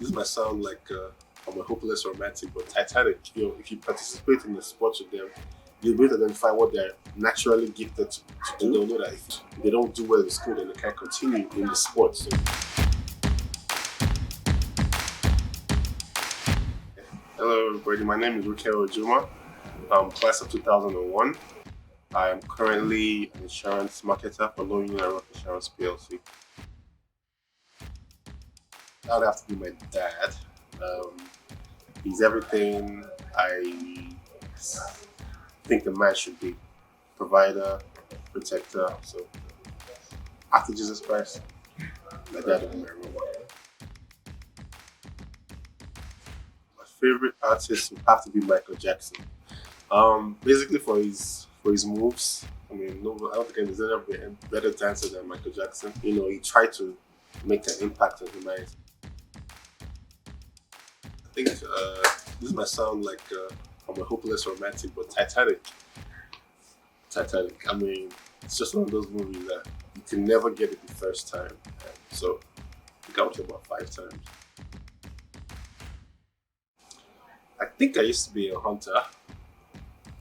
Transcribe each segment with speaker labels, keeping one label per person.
Speaker 1: This might sound like I'm a hopeless romantic, but Titanic, if you participate in the sports with them, you'll be able to identify what they're naturally gifted to do. They'll know that if they don't do well in school, then they can't continue in the sports. So, hello, everybody. My name is Rukevwe Ojumah. I'm class of 2001. I am currently an insurance marketer for Alumni Insurance PLC. That would have to be my dad. He's everything I think a man should be: provider, protector. So after Jesus Christ, my dad would be my role model. My favorite artist would have to be Michael Jackson. Basically for his moves. I mean, no, I don't think there's ever been a better dancer than Michael Jackson. He tried to make an impact on humanity. I think this might sound like I'm a hopeless romantic, but Titanic. I mean, it's just one of those movies that you can never get it the first time. So I think I watched it about 5 times. I think I used to be a hunter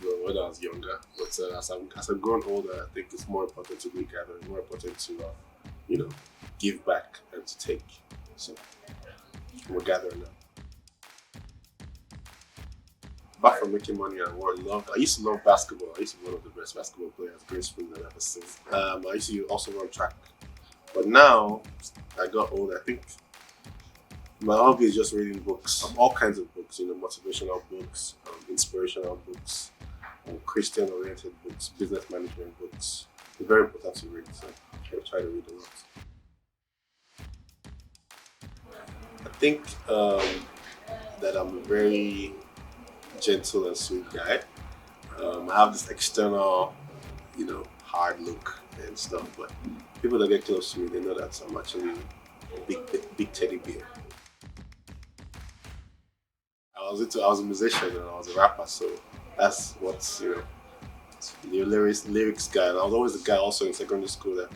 Speaker 1: when I was younger, but as I've grown older, I think it's more important to be gathering, more important to give back and to take. So we're gathering now. Apart from making money and what I used to love basketball. I used to be one of the best basketball players Greensprings I've ever seen. I used to also run track. But now I got older, I think my hobby is just reading books, all kinds of books, motivational books, inspirational books, Christian-oriented books, business management books. It's very important to read, so I try to read a lot. I think that I'm a very gentle and sweet guy. I have this external, hard look and stuff, but people that get close to me, they know that I'm actually a big teddy bear. I was a musician and I was a rapper, so that's what's the lyrics guy. And I was always the guy also in secondary school that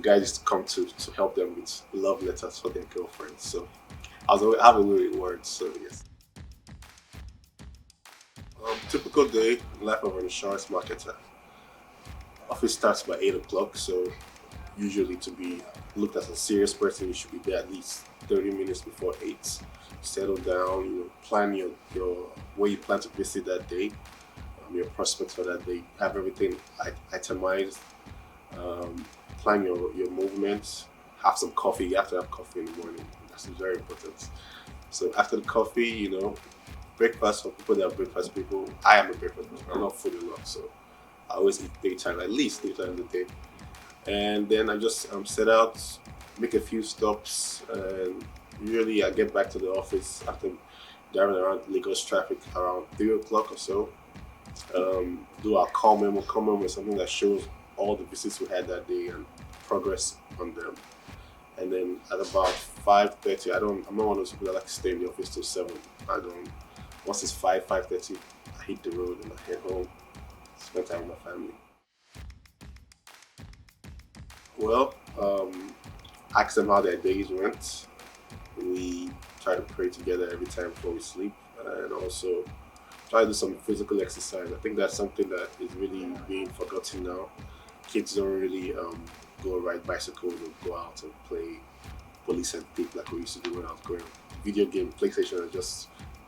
Speaker 1: guys used to come to help them with love letters for their girlfriends. So I have a way with words. So yes. Typical day in the life of an insurance marketer. Office starts by 8 o'clock, so usually to be looked as a serious person, you should be there at least 30 minutes before 8. Settle down, plan your where you plan to visit that day, your prospects for that day, have everything itemized, plan your movements, have some coffee. You have to have coffee in the morning. That's very important. So after the coffee, breakfast for people that are breakfast people. I am a breakfast person. I love food a lot, so I always eat daytime, at least 3 times a day. And then I just set out, make a few stops, and usually I get back to the office after driving around Lagos traffic around 3 o'clock or so. Do our call memo. Call memo is something that shows all the visits we had that day and progress on them. And then at about 5:30, I'm not one of those people that like to stay in the office till 7. Once it's 5:30, I hit the road and I head home, spend time with my family. Well, ask them how their days went. We try to pray together every time before we sleep, and also try to do some physical exercise. I think that's something that is really being forgotten now. Kids don't really go ride bicycles or go out and play police and thief like we used to do when I was growing up. Video game, PlayStation,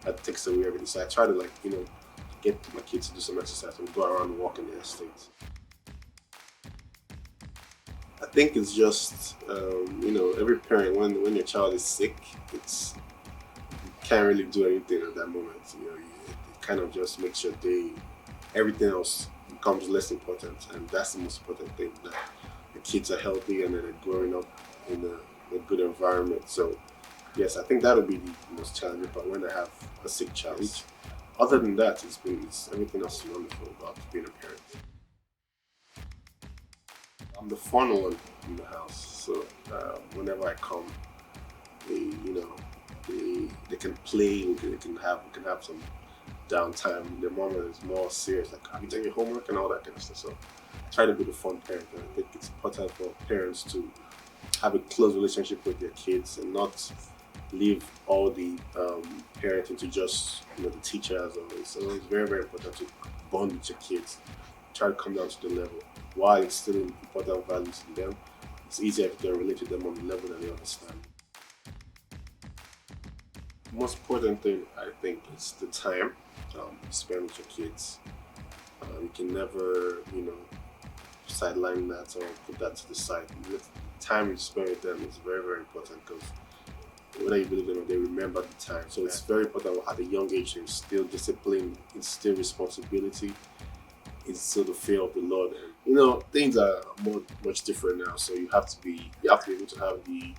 Speaker 1: that takes away everything. So I try to get my kids to do some exercise and go around and walk in the estate. I think it's just every parent when your child is sick, you can't really do anything at that moment. It kind of just makes your day, everything else becomes less important, and that's the most important thing, that the kids are healthy and that they're growing up in a good environment. So yes, I think that'll be the most challenging part when I have a sick child. Other than that, it's everything else is wonderful about being a parent. I'm the fun one in the house, so whenever I come, they can play, we can have some downtime. The mom is more serious, like, have you done your homework and all that kind of stuff. So I try to be the fun parent, and I think it's important for parents to have a close relationship with their kids and not leave all the parenting to just the teacher as always. So it's very very important to bond with your kids. Try to come down to the level. While it's still important values in them, it's easier if you can relate to them on the level that they understand. The most important thing I think is the time you spend with your kids. You can never, sideline that or put that to the side. The time you spend with them is very, very important because whether you believe it or not, they remember the time. So it's very important at a young age to instill discipline, instill responsibility, instill the fear of the Lord. And things are much different now. So you have to be able to have the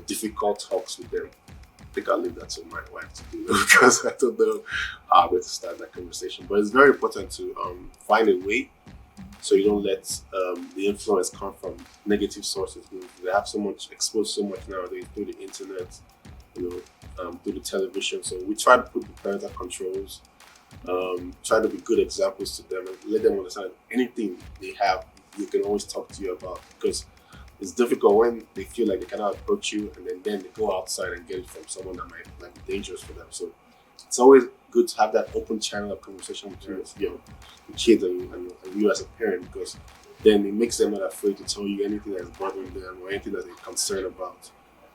Speaker 1: difficult talks with them. I think I'll leave that to my wife to do because I don't know how I'm going to start that conversation. But it's very important to find a way so you don't let the influence come from negative sources. They have so much exposed so much nowadays through the internet, through the television. So we try to put the parental controls, try to be good examples to them, and let them understand anything they have, you can always talk to you about because it's difficult when they feel like they cannot approach you and then they go outside and get it from someone that might be dangerous for them. So it's always good to have that open channel of conversation between your kids and you as a parent because then it makes them not afraid to tell you anything that's bothering them or anything that they're concerned about.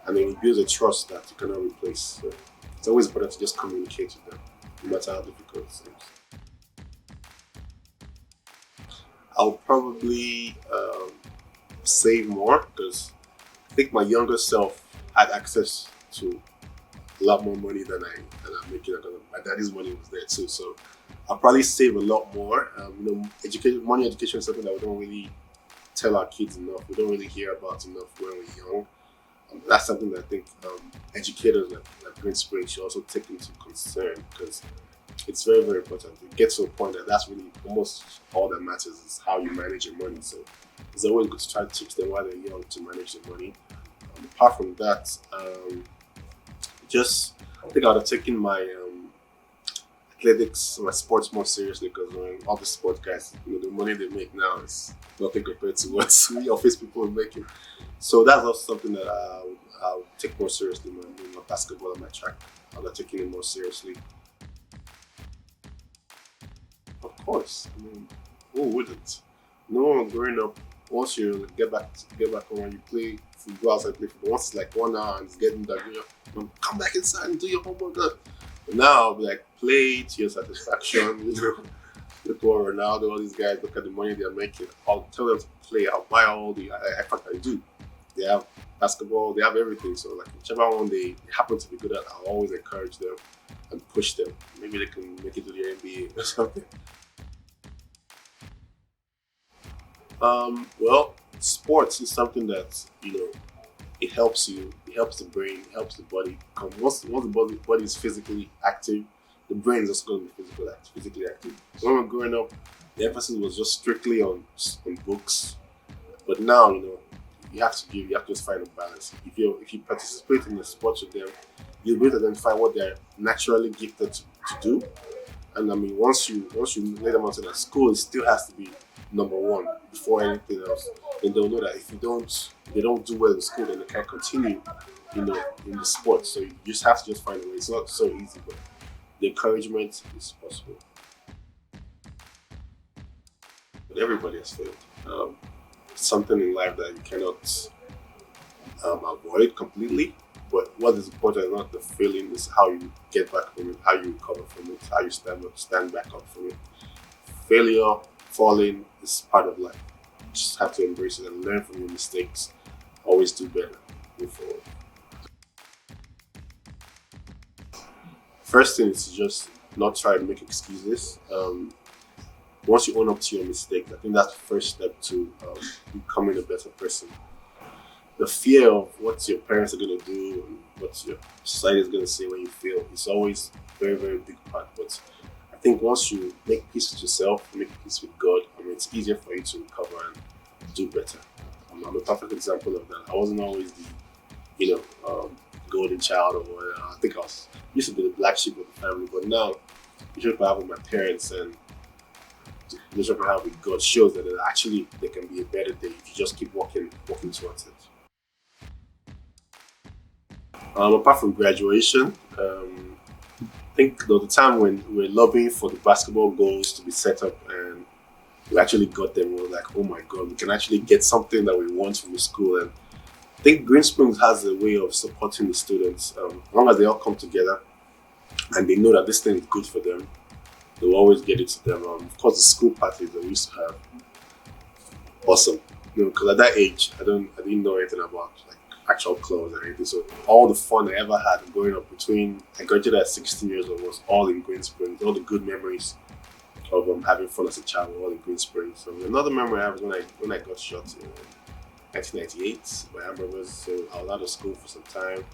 Speaker 1: And then it builds a trust that you cannot replace. So it's always important to just communicate with them, no matter how difficult it seems. I'll probably save more because I think my younger self had access to a lot more money than I'm making. My daddy's money was there too, so I'll probably save a lot more. Education is something that we don't really tell our kids enough. We don't really hear about enough when we're young. That's something that I think educators like Greensprings should also take into concern because it's very, very important. It gets to a point that that's really almost all that matters is how you manage your money. So it's always good to try to teach them while they're young to manage their money. Apart from that, I think I would have taken my athletics, my sports more seriously because all the sports guys, the money they make now is nothing compared to what we office people are making. So that's also something that I'll take more seriously. My basketball and my track, I'll have taken it more seriously. Of course, who wouldn't? No one growing up. Once you get back home and you play, if you go outside play football, once it's like 1 hour and it's getting dark, come back inside and do your homework. But now I'll be like, play to your satisfaction. Look at Ronaldo, all these guys, look at the money they're making. I'll tell them to play. I'll buy all the. In fact, I do. They have basketball. They have everything. So like whichever one they happen to be good at, I'll always encourage them and push them. Maybe they can make it to the NBA or something. Well, sports is something that it helps you. It helps the brain. It helps the body. Once the body is physically active, the brain is also going to be physically active. So when we were growing up, the emphasis was just strictly on books. But now, you have to just find a balance. If you participate in the sports with them, you'll be able to identify what they're naturally gifted to do. And I mean, once you lay them onto that, school still has to be number one before anything else. And they'll know that if they don't do well in school, then they can't continue, in the sport. So you just have to just find a way. It's not so easy, but the encouragement is possible. But everybody has failed. It's something in life that you cannot avoid completely. But what is important is not the feeling, is how you get back from it, how you recover from it, how you stand back up from it. Failure, falling is part of life. You just have to embrace it and learn from your mistakes. Always do better. Move forward. First thing is to just not try to make excuses. Once you own up to your mistakes, I think that's the first step to becoming a better person. The fear of what your parents are going to do and what your society is going to say when you fail is always a very, very big part. But I think once you make peace with yourself, make peace with God, it's easier for you to recover and do better. I'm a perfect example of that. I wasn't always the, golden child or whatever. I think used to be the black sheep of the family, but now the relationship I have with my parents and the relationship I have with God shows that there can be a better day if you just keep walking towards it. Apart from graduation, I think there was a time when we were lobbying for the basketball goals to be set up, and we actually got them. We were like, oh my god, we can actually get something that we want from the school. And I think Greensprings has a way of supporting the students. As long as they all come together and they know that this thing is good for them, they will always get it to them. Of course, the school parties that we used to have, awesome. Because at that age, I didn't know anything about like actual clothes or anything. So all the fun I ever had growing up between I graduated at 16 years old was all in Greensprings. All the good memories of having fun as a child were all in Greensprings. So another memory I have was when I got shot in 1998 by armed robbers. So I was out of school for some time.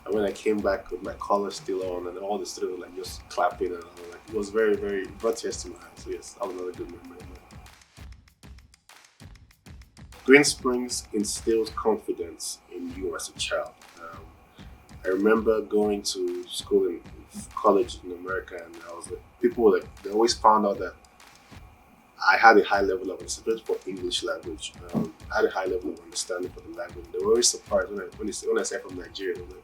Speaker 1: And when I came back with my collar still on and all the students were like just clapping, and I was like, it was very, very, it brought tears to my eyes. So yes, that was another good memory. Greensprings instills confidence in you as a child. I remember going to school in college in America, and I was like, people were like, they always found out that I had a high level of understanding for English language. I had a high level of understanding for the language. They were always surprised when I said from Nigeria. They were like,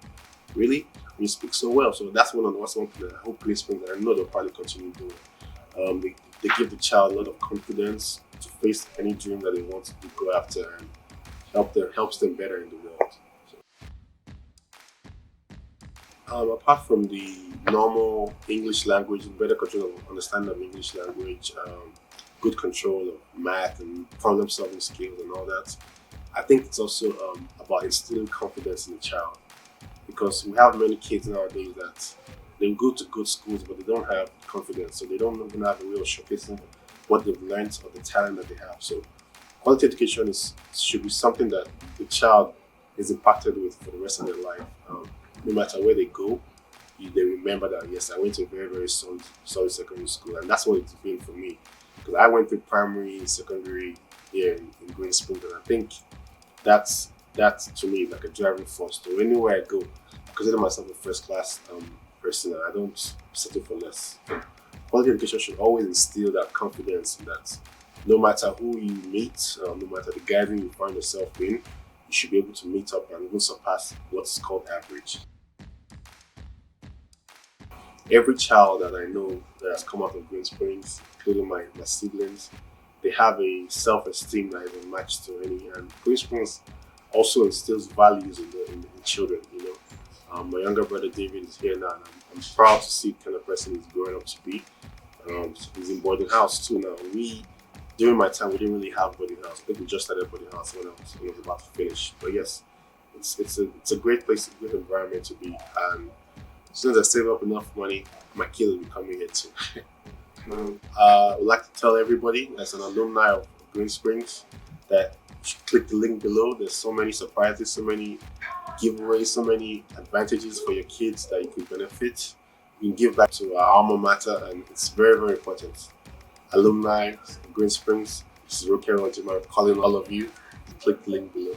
Speaker 1: really? You speak so well. So that's one thing that I hope Greensprings, and I know they'll probably continue doing. They give the child a lot of confidence to face any dream that they want to go after, and helps them better in the world. Apart from the normal English language, better control of understanding of English language, good control of math and problem solving skills and all that, I think it's also about instilling confidence in the child, because we have many kids nowadays that they go to good schools but they don't have confidence, so they don't even have a real showcasing what they've learned or the talent that they have. So quality education should be something that the child is impacted with for the rest of their life. No matter where they go, they remember that, yes, I went to a very, very solid secondary school, and that's what it's been for me. Because I went through primary and secondary here in Greensprings, and I think that's to me like a driving force. So anywhere I go, I consider myself a first class person, and I don't settle for less. Quality education should always instill that confidence that no matter who you meet, no matter the gathering you find yourself in, you should be able to meet up and even surpass what's called average. Every child that I know that has come out of Greensprings, including my siblings, they have a self-esteem that is unmatched to any. And Greensprings also instills values in the children. My younger brother David is here now, and I'm proud to see the kind of person he's growing up to be. He's in boarding house too now. During my time, we didn't really have boarding house. I think we just started boarding house when I was about to finish. But yes, it's a great place, a great environment to be. And as soon as I save up enough money, my kid will be coming here too. I would like to tell everybody, as an alumni of Greensprings, that you should click the link below. There's so many surprises, so many giveaways, so many advantages for your kids that you can benefit. You can give back to our alma mater, and it's very, very important. Alumni, Greensprings, this is Rukevwe Ojumah calling all of you to click the link below.